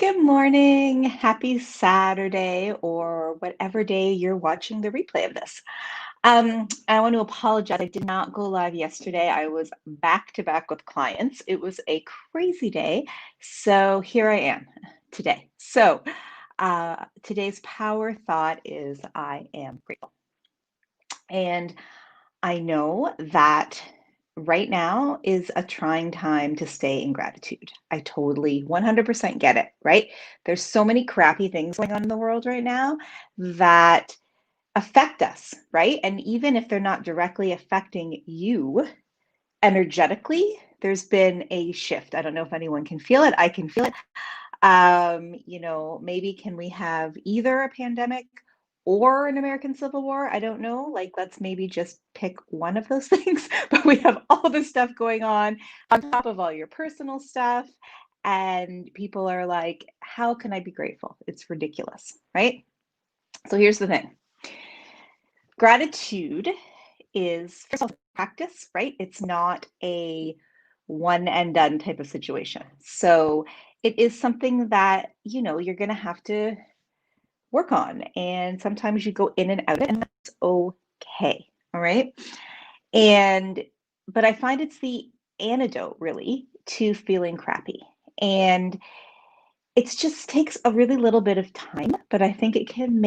Good morning. Happy Saturday or whatever day you're watching the replay of this. I want to apologize. I did not go live yesterday. I was back to back with clients. It was a crazy day. So here I am today. Today's power thought is I am grateful. And I know that right now is a trying time to stay in gratitude. I totally 100% get it, right? There's so many crappy things going on in the world right now that affect us, right? And even if they're not directly affecting you energetically, there's been a shift. I don't know if anyone can feel it. I can feel it. Maybe can we have either a pandemic or an American Civil War? I don't know. Like, let's maybe just pick one of those things. But we have all this stuff going on top of all your personal stuff. And people are like, how can I be grateful? It's ridiculous, right? So here's the thing. Gratitude is first of all practice, right? It's not a one and done type of situation. So it is something that, you're going to have to work on. And sometimes you go in and out, and that's okay. All right. And, but I find it's the antidote really to feeling crappy. And it just takes a really little bit of time, but I think it can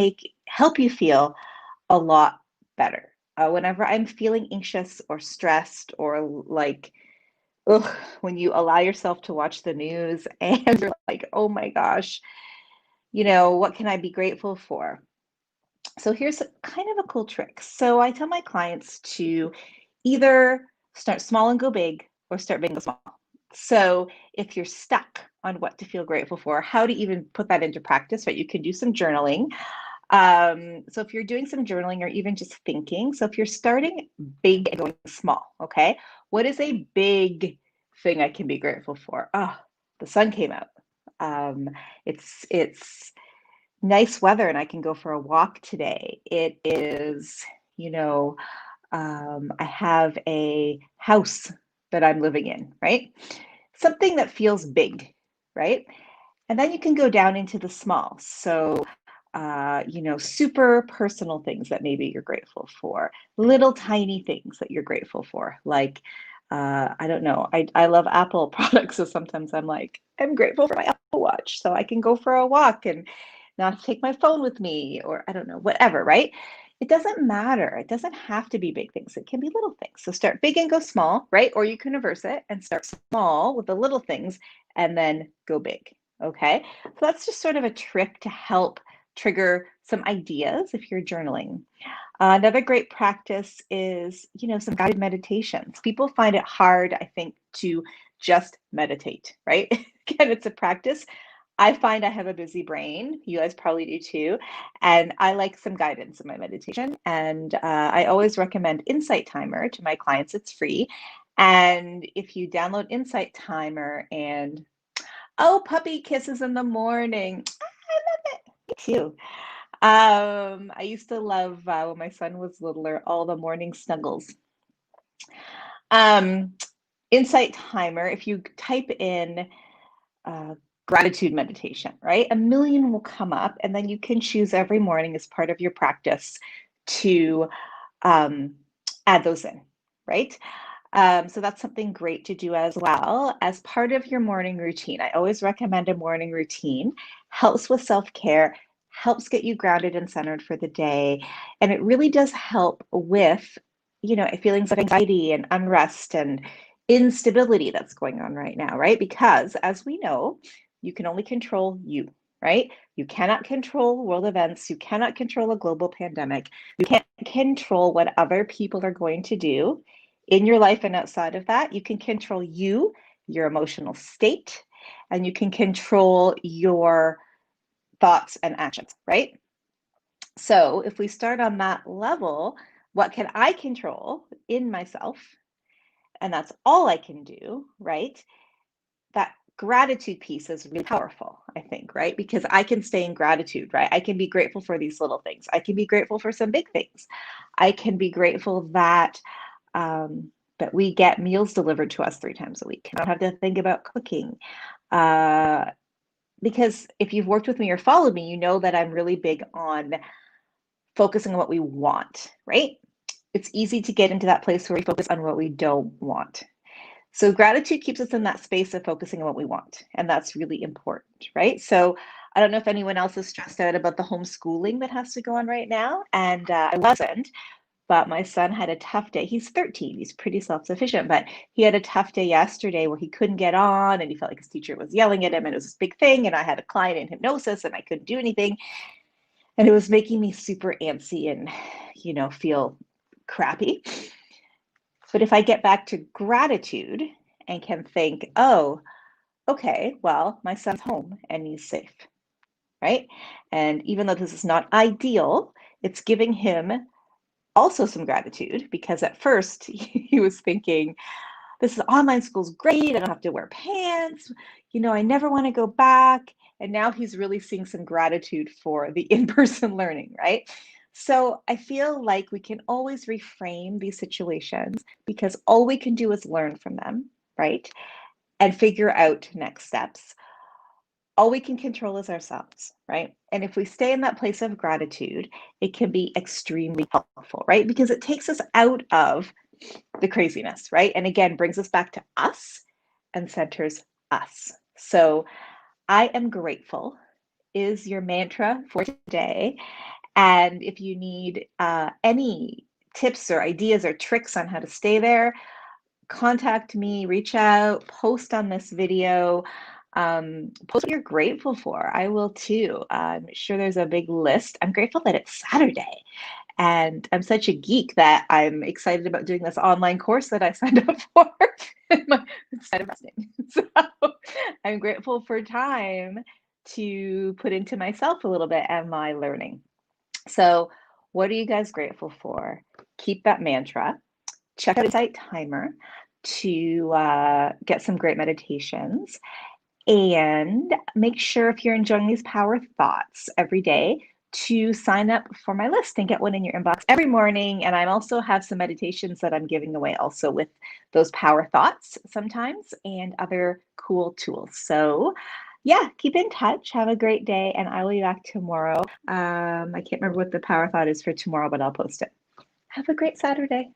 help you feel a lot better. Whenever I'm feeling anxious or stressed or like, ugh, when you allow yourself to watch the news and you're like, oh my gosh, what can I be grateful for? So here's kind of a cool trick. So I tell my clients to either start small and go big or start big and go small. So if you're stuck on what to feel grateful for, how to even put that into practice, right? You can do some journaling. So if you're doing some journaling or even just thinking, so if you're starting big and going small, okay, what is a big thing I can be grateful for? Oh, the sun came out. Um, it's nice weather and I can go for a walk today. It is, you know, I have a house that I'm living in, right? Something that feels big, right? And then you can go down into the small. So, super personal things that maybe you're grateful for, little tiny things that you're grateful for. Like, I don't know, I love Apple products. So sometimes I'm like, I'm grateful for my Apple Watch. So I can go for a walk and not take my phone with me, or I don't know, whatever, right? It doesn't matter. It doesn't have to be big things. It can be little things. So start big and go small, right? Or you can reverse it and start small with the little things and then go big. Okay. So that's just sort of a trick to help trigger some ideas if you're journaling. Another great practice is, some guided meditations. People find it hard, I think, to just meditate, right? Again, it's a practice. I find I have a busy brain. You guys probably do too. And I like some guidance in my meditation. And I always recommend Insight Timer to my clients. It's free. And if you download Insight Timer and, oh, puppy kisses in the morning. I love it. Me too. I used to love when my son was littler, all the morning snuggles. Um, Insight Timer, if you type in uh, gratitude meditation, right? A million will come up, and then you can choose every morning as part of your practice to um, add those in, right? So that's something great to do as well as part of your morning routine. I always recommend a morning routine. Helps with self-care, helps get you grounded and centered for the day, and it really does help with, feelings of anxiety and unrest and instability that's going on right now, right? Because as we know, you can only control you, right? You cannot control world events. You cannot control a global pandemic. You can't control what other people are going to do in your life and outside of that. You can control you, your emotional state, and you can control your thoughts and actions, right? So if we start on that level, what can I control in myself? And that's all I can do, right? That gratitude piece is really powerful, I think, right? Because I can stay in gratitude, right? I can be grateful for these little things. I can be grateful for some big things. I can be grateful that we get meals delivered to us 3 times a week. I don't have to think about cooking. Uh, because if you've worked with me or followed me, you know that I'm really big on focusing on what we want, right? It's easy to get into that place where we focus on what we don't want. So gratitude keeps us in that space of focusing on what we want. And that's really important, right? So I don't know if anyone else is stressed out about the homeschooling that has to go on right now. And I wasn't, but my son had a tough day. He's 13, he's pretty self sufficient, but he had a tough day yesterday where he couldn't get on and he felt like his teacher was yelling at him and it was this big thing. And I had a client in hypnosis and I couldn't do anything. And it was making me super antsy and, feel crappy. But if I get back to gratitude and can think, oh, okay, well, my son's home and he's safe, right? And even though this is not ideal, it's giving him also some gratitude because at first he was thinking, this is online school's great. I don't have to wear pants. I never want to go back. And now he's really seeing some gratitude for the in-person learning, right? So I feel like we can always reframe these situations because all we can do is learn from them, right? And figure out next steps. All we can control is ourselves, right? And if we stay in that place of gratitude, it can be extremely helpful, right? Because it takes us out of the craziness, right? And again, brings us back to us and centers us. So I am grateful is your mantra for today. And if you need any tips or ideas or tricks on how to stay there, contact me, reach out, post on this video, post what you're grateful for. I will too. I'm sure there's a big list. I'm grateful that it's Saturday. And I'm such a geek that I'm excited about doing this online course that I signed up for instead of resting. So I'm grateful for time to put into myself a little bit and my learning. So, what are you guys grateful for? Keep that mantra. Check out Insight Timer to get some great meditations. And make sure if you're enjoying these power thoughts every day to sign up for my list and get one in your inbox every morning. And I also have some meditations that I'm giving away also with those power thoughts sometimes and other cool tools. So yeah, keep in touch. Have a great day. And I will be back tomorrow. I can't remember what the power thought is for tomorrow, but I'll post it. Have a great Saturday.